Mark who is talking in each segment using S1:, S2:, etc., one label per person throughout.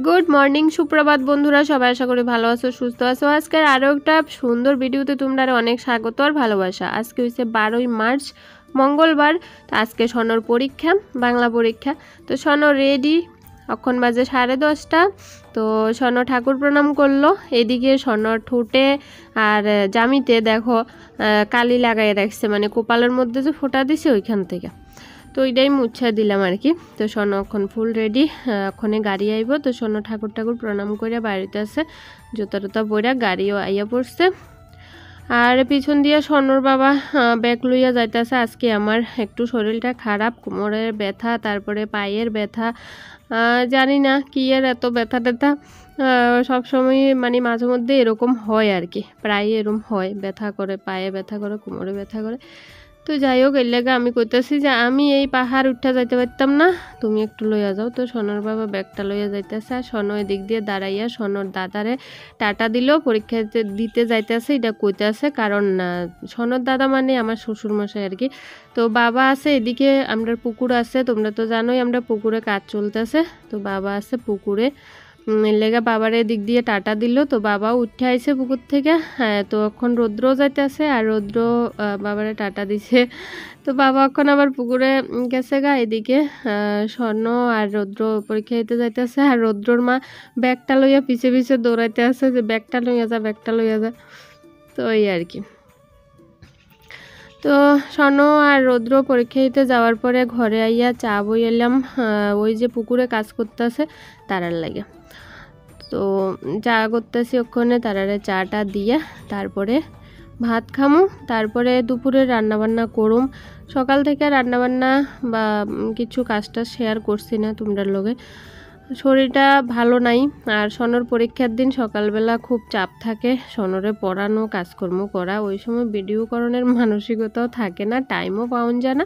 S1: Good morning সুপ্রভাত বন্ধুরা, সবাই আশা করি ভালো আছো, সুস্থ আছো। আজকের আরও একটা সুন্দর ভিডিওতে তোমরা অনেক স্বাগত আর ভালোবাসা। আজকে হচ্ছে 12ই মার্চ মঙ্গলবার। তো আজকে সনর পরীক্ষা, বাংলা পরীক্ষা। তো সনর রেডি, এখন বাজে 10:30। তো সনর ঠাকুর প্রণাম করলো। এদিকে সনর ঠোঁটে আর জামিতে দেখো কালি লাগাই রাখছে, মানে কপালের মধ্যে যে ফোঁটা দিছে ওইখান থেকে। তো ওইটাই মুছা দিলাম আর কি। তো সন এখন ফুল রেডি, এখনে গাড়ি আইব। তো সন ঠাকুর প্রণাম করে বাড়িতে আছে, জুতা টুতা বইরা গাড়িও আইয়া পড়ছে। আর পিছন দিয়ে সনর বাবা ব্যাগ লইয়া যাইতেছে। আজকে আমার একটু শরীরটা খারাপ, কোমরের ব্যথা, তারপরে পায়ের ব্যথা, জানি না কি এর এত ব্যথা ট্যাথা। সবসময় মানে মাঝে মধ্যে এরকম হয় আর কি, প্রায় এরকম হয়, ব্যথা করে, পায়ে ব্যথা করে, কোমরে ব্যথা করে। তো যাই হোক, এর লেগে আমি কইতেছি যে আমি এই পাহাড় উঠা যাইতে পারতাম না, তুমি একটু লইয়া যাও। তো সনর বাবা ব্যাগটা লইয়া যাইতেছে, আর সন এদিক দিয়ে দাঁড়াইয়া সনর দাদারে টাটা দিল, পরীক্ষা দিতে যাইতেছে এটা কইতেছে। কারণ সনর দাদা মানে আমার শ্বশুর মশাই আর কি। তো বাবা আছে এদিকে, আমরা পুকুর আছে, তোমরা তো জানোই আমরা পুকুরে কাজ চলতেছে। তো বাবা আছে পুকুরে, লেগা বাবারে দিক দিয়ে টাটা দিল। তো বাবা উঠে আইছে পুকুর থেকে। হ্যাঁ, তো এখন রৌদ্র যাইতেছে আর রৌদ্র বাবারে টাটা দিছে। তো বাবা এখন আবার পুকুরে গেছে গা। এদিকে স্বর্ণ আর রৌদ্র পরীক্ষা দিতে যাইতেছে, আর রৌদ্রর মা ব্যাগটা লইয়া পিছে পিছে দৌড়াইতে আছে যে ব্যাগটা লইয়া যা, ব্যাগটা লইয়া যা। তো এই আর কি। তো স্বর্ণ আর রৌদ্র পরীক্ষা দিতে যাওয়ার পরে ঘরে আইয়া চা বই এলাম, ওই যে পুকুরে কাজ করতেছে তারার লাগে। তো চা করতেছি ওখানে, তারারে চাটা দিয়া তারপরে ভাত খামু, তারপরে দুপুরে রান্নাবান্না করুম। সকাল থেকে রান্নাবান্না বা কিছু কাজটা শেয়ার করছি না তোমরার লগে, শরীরটা ভালো নাই। আর সনর পরীক্ষার দিন সকালবেলা খুব চাপ থাকে, সনরে পড়ানো, কাজকর্ম করা, ওই সময় ভিডিও করণের মানসিকতাও থাকে না, টাইমও পাওয়া যায় না,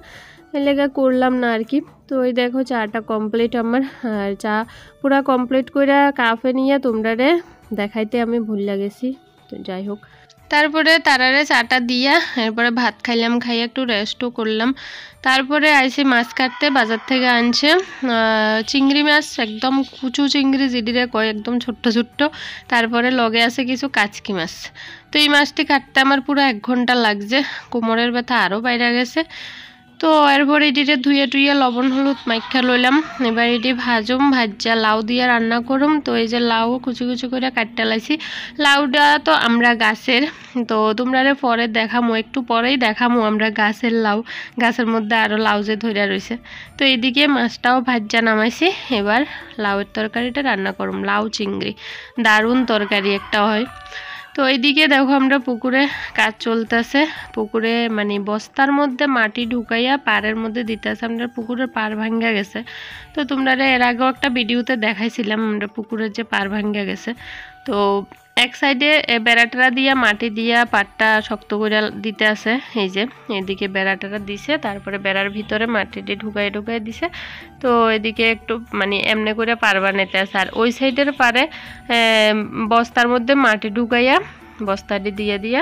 S1: এলাকা করলাম না আর কি। তো ওই দেখো চাটা কমপ্লিট আমার, আর চা পুরা কমপ্লিট করে কাপে নিয়ে তোমরারে দেখাইতে আমি ভুল লাগেছি। তো যাই হোক, তারপরে তারারে চাটা দিয়া এরপরে ভাত খাইলাম, খাইয়া একটু রেস্টও করলাম। তারপরে আইসি মাছ কাটতে, বাজার থেকে আনছে চিংড়ি মাছ, একদম কুচু চিংড়ি যেটিরে কয়, একদম ছোট্ট ছোট্ট। তারপরে লগে আছে কিছু কাচকি মাছ। তো এই মাছটি কাটতে আমার পুরো 1 ঘন্টা লাগছে, কোমরের ব্যথা আরও বাইরে গেছে। তো এরপরে এটিতে ধুয়ে টুইয়ে লবণ হলুদ মাইখা লইলাম। এবার এটি ভাজুম, ভাজা লাউ দিয়ে রান্না করুম। তো এই যে লাউ কুচি কুচি করে কাটতে লাইছি। লাউটা তো আমরা গাছের, তো তোমরা পরে দেখামো, একটু পরেই দেখামো আমরা গাছের লাউ, গাছের মধ্যে আরও লাউ যে ধরে রয়েছে। তো এইদিকে মাছটাও ভাজা নামাইছি, এবার লাউয়ের তরকারিটা রান্না করুম। লাউ চিংড়ি দারুণ তরকারি একটা হয়। তো এইদিকে দেখো আমরা পুকুরে কাজ চলতেছে, পুকুরে মানে বস্তার মধ্যে মাটি ঢুকাইয়া পাড়ের মধ্যে দিতেছে। আমরা পুকুরের পাড় ভাঙ্গা গেছে, তো তোমরা এর আগেও একটা ভিডিওতে দেখাইছিলাম আমরা পুকুরের যে পাড় ভাঙ্গা গেছে। তো এক সাইডে বেড়াটারা দিয়া মাটি দিয়া পাড়টা শক্ত করে দিতে আছে, এই যে এদিকে বেড়াটারা দিছে, তারপরে বেড়ার ভিতরে মাটিটি ঢুকাই ঢুকাই দিছে। তো এদিকে একটু মানে এমনি করে পাড় বানাইতে আছে, আর ওই সাইডের পাড়ে বস্তার মধ্যে মাটি ঢুকাইয়া বস্তাটি দিয়ে দিয়া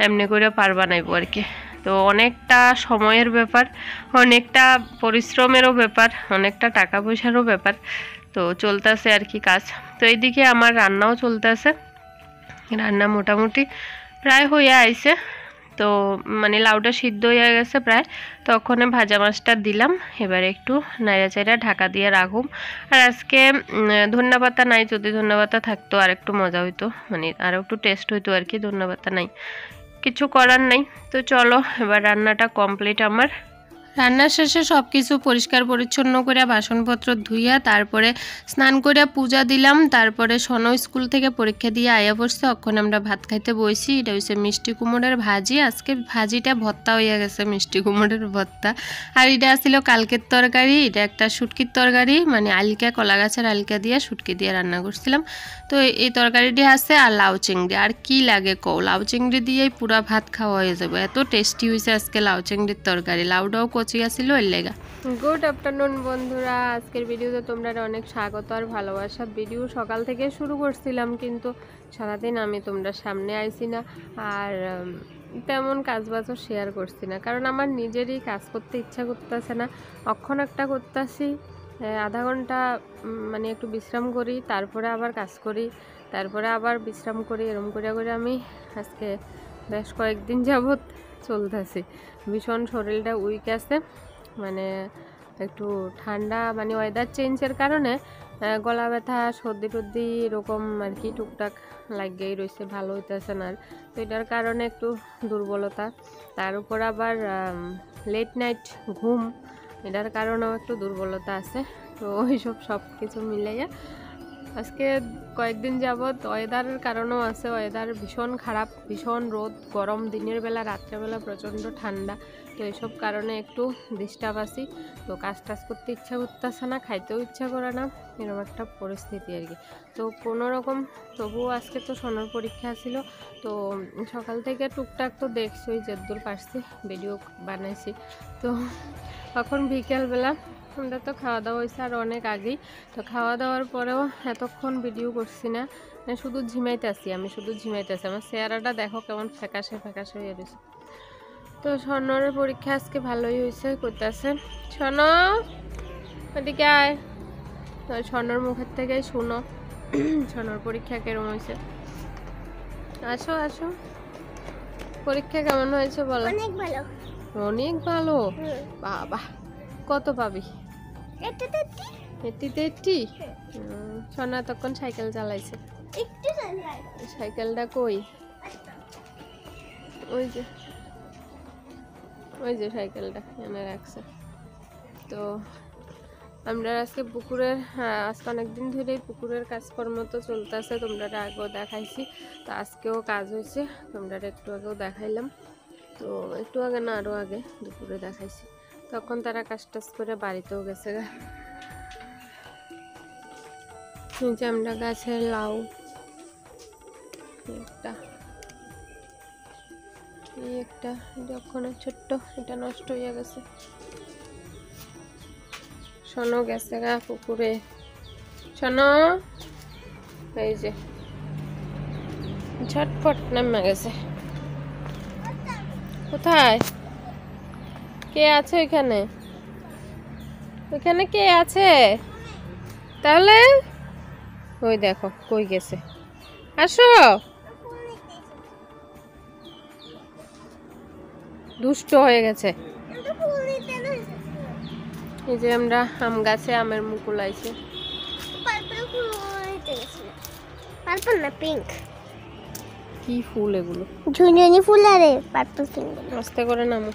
S1: এমনি করে পাড় বানাইবো আর কি। তো অনেকটা সময়ের ব্যাপার, অনেকটা পরিশ্রমেরও ব্যাপার, অনেকটা টাকা পয়সারও ব্যাপার। তো চলতেছে আর কি কাজ। তো এইদিকে আমার রান্নাও চলতেছে, রান্না মোটামুটি প্রায় হয়ে আইছে। তো মানে লাউটা সিদ্ধ হয়ে গেছে প্রায়, তখন ভাজা মাছটা দিলাম। এবার একটু নাড়া চাড়া ঢাকা দিয়ে রাখুম। আর আজকে ধন্যবাদ নাই, যদি ধন্যবাদ থাকতো আর একটু মজা হইতো, মানে আরও একটু টেস্ট হইতো আর কি। ধন্যবাদ নাই, কিছু করার নাই। তো চলো এবার রান্নাটা কমপ্লিট আমার। রান্নার শেষে সব কিছু পরিষ্কার পরিচ্ছন্ন করে বাসনপত্র ধুইয়া তারপরে স্নান করে পূজা দিলাম। তারপরে সনো স্কুল থেকে পরীক্ষা দিয়ে আয়া পড়ছে, তখন আমরা ভাত খাইতে বইছি। এটা হচ্ছে মিষ্টি কুমড়ের ভাজি, আজকে ভাজিটা ভর্তা হইয়া গেছে, মিষ্টি কুমড়ের ভর্তা। আর এটা ছিল কালকের তরকারি, এটা একটা শুটকির তরকারি, মানে আলকা, কলা গাছের আলকা দিয়ে শুটকি দিয়ে রান্না করছিলাম। তো এই তরকারিটি আছে, আর লাউ চিংড়ি। আর কি লাগে কও, লাউ চিংড়ি দিয়েই পুরা ভাত খাওয়া হয়ে যাবে, এত টেস্টি হয়েছে আজকে লাউ চিংড়ির তরকারি। লাউটাও কচি আছিল এর লেগা। গুড আফটারনুন বন্ধুরা, আজকের ভিডিওতে তোমরা অনেক স্বাগত আর ভালোবাসা। ভিডিও সকাল থেকে শুরু করছিলাম, কিন্তু সারাদিন আমি তোমরা সামনে আইছি না, আর তেমন কাজবাজও শেয়ার করছি না, কারণ আমার নিজেরই কাজ করতে ইচ্ছা করতেছে না। অক্ষণ একটা করতেছি, আধা ঘন্টা মানে একটু বিশ্রাম করি, তারপরে আবার কাজ করি, তারপরে আবার বিশ্রাম করি, এরকম করে করে আমি আজকে বেশ কয়েকদিন যাবৎ চলতেছি। ভীষণ শরীরটা উইক আছে, মানে একটু ঠান্ডা মানে ওয়েদার চেঞ্জের কারণে গলা ব্যথা সর্দি টর্দি এরকম আর কি টুকটাক লাগেই রয়েছে, ভালো হইতেছে না। তো এটার কারণে একটু দুর্বলতা, তার উপর আবার লেট নাইট ঘুম, এটার কারণেও একটু দুর্বলতা আছে। তো এইসব সব কিছু মিলাইয়া আজকে কয়েকদিন যাবৎ ওয়েদারের কারণেও আছে, ওয়েদার ভীষণ খারাপ, ভীষণ রোদ, গরম দিনের বেলা, রাত্রেবেলা প্রচণ্ড ঠান্ডা। তো এইসব কারণে একটু ডিস্টার্ব আছি। তো কাজ টাজ করতে ইচ্ছা করতেছে না, খাইতেও ইচ্ছা করে না, এরকম একটা পরিস্থিতি আর কি। তো কোনো রকম তবুও আজকে তো সোনার পরীক্ষা ছিল, তো সকাল থেকে টুকটাক তো দেখছোই যেদূর পারছি ভিডিও বানাইছি। তো এখন বিকেলবেলা আমরা তো খাওয়া দাওয়া হয়েছে আর অনেক আগেই। তো খাওয়া দাওয়ার পরেও এতক্ষণ ভিডিও করছি না, শুধু ঝিমাইতেছি, আমি শুধু ঝিমাইতেছি। আমার চেহারাটা দেখো কেমন ফ্যাকাশে ফ্যাকাশে হয়ে গেছে। তো স্বর্ণর পরীক্ষা আজকে ভালোই হয়েছে করতেছে। স্বর্ণ এদিকে আয়, তো স্বর্ণর মুখের থেকেই শুনো স্বর্ণর পরীক্ষা কেমন হয়েছে। আসো আসো, পরীক্ষা কেমন হয়েছে বলো।
S2: অনেক ভালো।
S1: অনেক ভালো, বাবা কত পাবি? 80 সোনা তখন সাইকেল চালাইছে। সাইকেলটা কই? ওই যে ওই যে সাইকেলটা এনে রাখছে। তো আমরা আজকে পুকুরের আজকে অনেকদিন ধরেই পুকুরের কাজকর্ম তো চলতেছে, তোমরা আগেও দেখাইছি। তো আজকেও কাজ হয়েছে, তোমরা একটু আগেও দেখাইলাম। তো একটু আগে না আরও আগে দুপুরে দেখাইছি, তখন তারা কাজ টাজ করে বাড়িতেও গেছে। নিচে আমরা গাছের লাউ একটা যখন ছোট্ট, এটা নষ্ট হয়ে গেছে। শোনো গেছে গা পুকুরে, শোনো এই যে ঝটপট নামে গেছে। কোথায় কে আছে? ওইখানে, ওইখানে কে আছে তাহলে? ওই দেখো কই গেছে, আসো। দুষ্ট হয়ে গেছে। এই যে আমরা আম গাছে আমের মুকুল আইছে।
S2: পার্পল না পিঙ্ক,
S1: কি ফুল এগুলো?
S2: ঝুনঝুনি ফুল। আরে পার্পল পিঙ্ক।
S1: আস্তে করে নামো।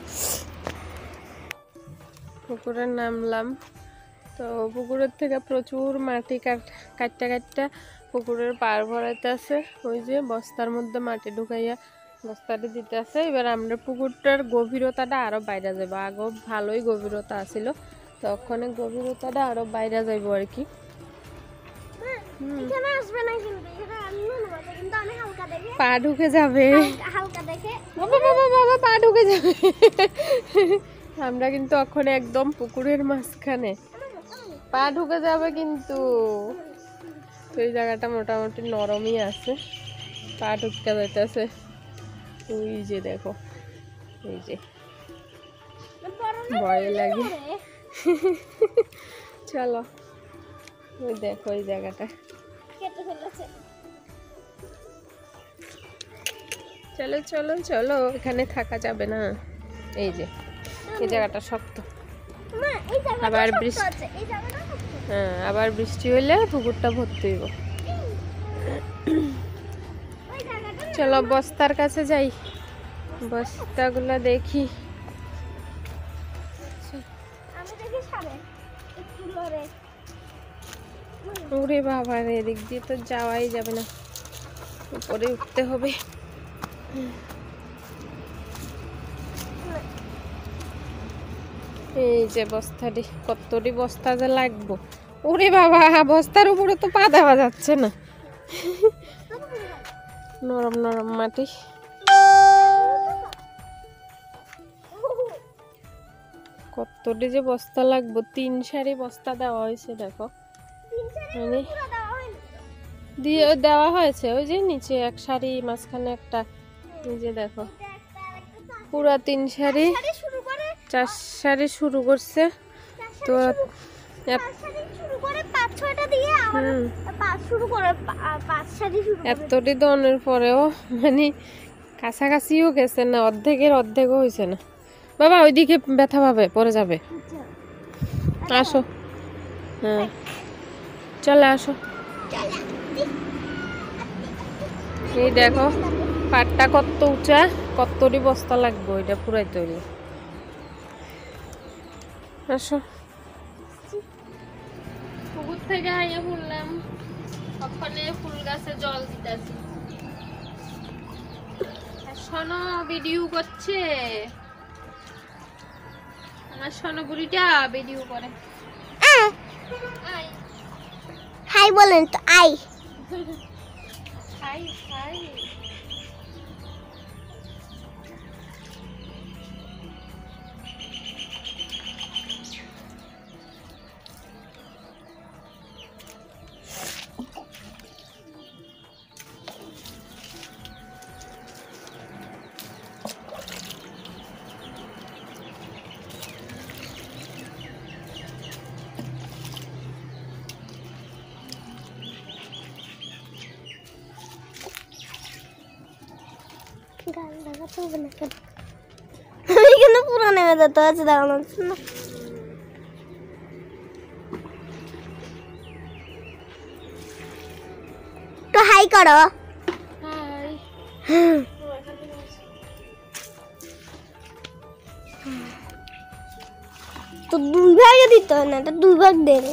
S1: পুকুরে নামলাম, তো পুকুরের থেকে প্রচুর মাটি কাটতে কাটতে পুকুরের পার ভরাইতে আছে। ওই যে বস্তার মধ্যে মাটি ঢুকাইয়া বস্তাটা দিতে আছে। এবার আমরা পুকুরটার গভীরতাটা আরো বাইরে যাবো, আগে ভালোই গভীরতা আছিল, তখন গভীরতাটা আরো বাইরে যাইব আর কি। পা ঢুকে যাবে, বাবা পা ঢুকে যাবে। আমরা কিন্তু এখন একদম পুকুরের মাঝখানে, পা ঢুকে যাবে কিন্তু। তো এই জায়গাটা মোটামুটি নরমই আছে, পা ঢুকে যাইতেছে। ওই যে দেখো, এই যে ভয় লাগে। চলো ওই দেখো এই জায়গাটা, চলো চলো চলো, এখানে থাকা যাবে না। এই যে এই জায়গাটা শক্ত, আবার বৃষ্টি, হ্যাঁ আবার বৃষ্টি হইলে পুকুরটা ভর্তি হইব। চলো বস্তার কাছে যাই, বস্তাগুলো দেখি। ওরে বাবা রে, এদিক দিয়ে তো যাওয়াই যাবে না, উপরে উঠতে হবে। এই যে বস্তাটি, কতটি বস্তা যে লাগবো। ওরে বাবা, বস্তার উপরে তো পা দেওয়া যাচ্ছে না, নরম নরম মাটি। কতটি যে বস্তা লাগবো, 3 সারি বস্তা দেওয়া হয়েছে দেখো, মানে দিয়ে দেওয়া হয়েছে। ওই যে নিচে এক সারি, মাঝখানে একটা, এই যে দেখো পুরা 3 সারি, 4 সারি শুরু করছে। তো
S2: ছয়টা দিয়ে আবার পাঁচ শুরু করে পাঁচ সারি শুরু করে
S1: এতটি দনের পরেও মানে কাছাকাছিও গেছে না, অর্ধেকের অর্ধেকও হয়েছে না। বাবা ওইদিকে ব্যথা পাবে, পরে যাবে। আসো, হ্যাঁ চলে আসো। এই দেখো পাটটা কত উঁচা, কতটি বস্তা লাগবে ওইটা পুরাইতে হইলে। আসো, পুকুর থেকে আইয়া বললাম ওখানে ফুল গাছে জল দিতেছি। সোনো ভিডিও করছে, আমার সোনো বুড়িটা ভিডিও করে।
S2: হাই বলেন তো, আই
S1: হাই হাই।
S2: গান লাগাতে হবে না কেন? আমি কেন পুরো নেমে যেতে আছে দাঁড়ানো না। তো হাই করো।
S1: হাই।
S2: তো দুই ভাগে দিতে হয় না, এটা দুই ভাগ দেন।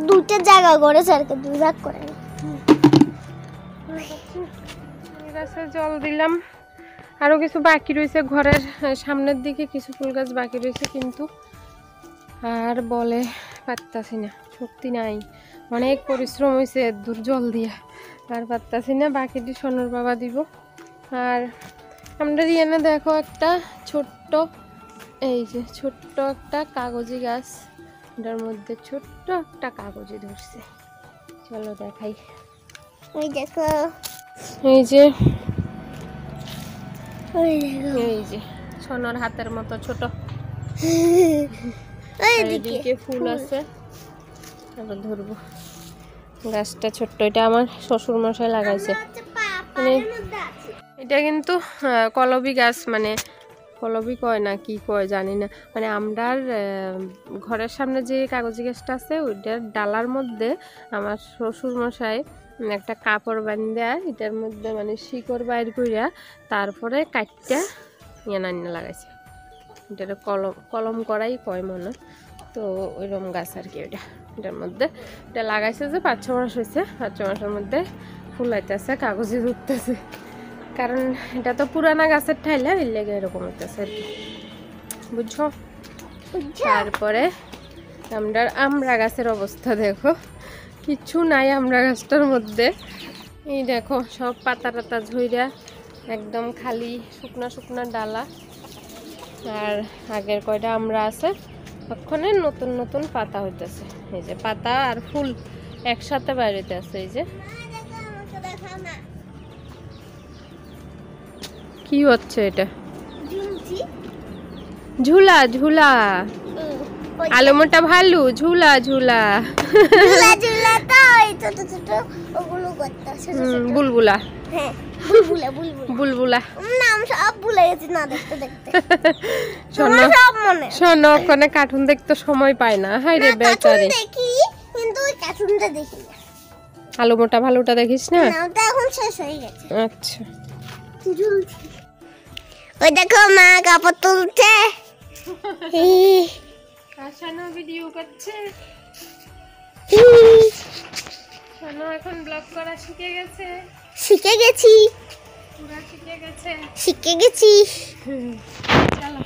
S2: দুইটা জায়গা করেছে আর কি, দুই ভাগ করে
S1: গাছে জল দিলাম, আরো কিছু বাকি রয়েছে, ঘরের সামনের দিকে কিছু ফুল গাছ বাকি রয়েছে, কিন্তু আর বলে পারতাছি না, শক্তি নাই, অনেক পরিশ্রম হয়েছে দূর জল দিয়া, আর পারতাছি না। বাকিটি সোনার বাবা দিব। আর আমরা রিয়ানা দেখো একটা ছোট্ট, এই যে ছোট্ট একটা কাগজি গাছ, এটার মধ্যে ছোট্ট একটা কাগজি ধরছে, চলো দেখাই।
S2: ওই দেখো,
S1: এই যে
S2: ওই দেখো,
S1: এই যে সোনার হাতের মতো ছোট,
S2: এইদিকে
S1: ফুল আছে, আবার ধরবো। গাছটা ছোট্ট, এটা আমার শ্বশুর মশাই লাগাইছে। মানে এটা কিন্তু কলবি গাছ, মানে কলবি কয় না কি কয় জানি না, মানে আমরার ঘরের সামনে যে কাগজি গাছটা আছে ওইটার ডালার মধ্যে আমার শ্বশুর মশাই একটা কাপড় বান্ধা এটার মধ্যে মানে শিকড় বাইর করিয়া তারপরে কাটটা নান্না লাগাইছে। এটা কলম করাই কয় মনে, তো ওইরকম গাছ আর কি। এটার মধ্যে এটা লাগাইছে যে 5-6 মাস হয়েছে, 5-6 মাসের মধ্যে ফুল হইতেছে, কাগজে উঠতেছে, কারণ এটা তো পুরানা গাছের ঠাইলা, এর লেগে এরকম হইতেছে আর কি, বুঝছো। তারপরে আমরা গাছের অবস্থা দেখো, কিছু নাই আমরা গাছটার মধ্যে। এই দেখো সব পাতা টাতা ঝইরা একদম খালি শুকনা শুকনা ডালা, আর আগের কয়টা আমরা আছে ওখানে নতুন নতুন পাতা হইতেছে। এই যে পাতা আর ফুল একসাথে বাইরেতে আছে। এই যে কি হচ্ছে এটা, ঝুলা ঝুলা, আলো মোটা ভালু, ঝুলা ঝুলা,
S2: ঝুলা ঝুলা তো ওই ছোট ছোট ওগুলো করতেছে,
S1: বুলবুলা,
S2: হ্যাঁ বুলবুলা বুলবুলা
S1: বুলবুলা
S2: নাম সব ভুলে গেছি না দেখতে দেখতে।
S1: শোনো
S2: সব মনে
S1: শোনো, ওখানে কার্টুন দেখতে সময় পায় না, হাই রে বেচারি।
S2: দেখি কিন্তু ওই কার্টুনটা দেখি না।
S1: আলো মোটা ভালুটা দেখিস না?
S2: নামটা এখন শেষ হয়ে গেছে।
S1: আচ্ছা,
S2: ওই দেখো মা কাপড় তুলছে,
S1: আশানো ভিডিও করছে। শোনো এখন ব্লগ করা শিখে গেছে,
S2: শিখে গেছি,
S1: পুরা শিখে গেছে।
S2: শিখে গেছি।
S1: চলো।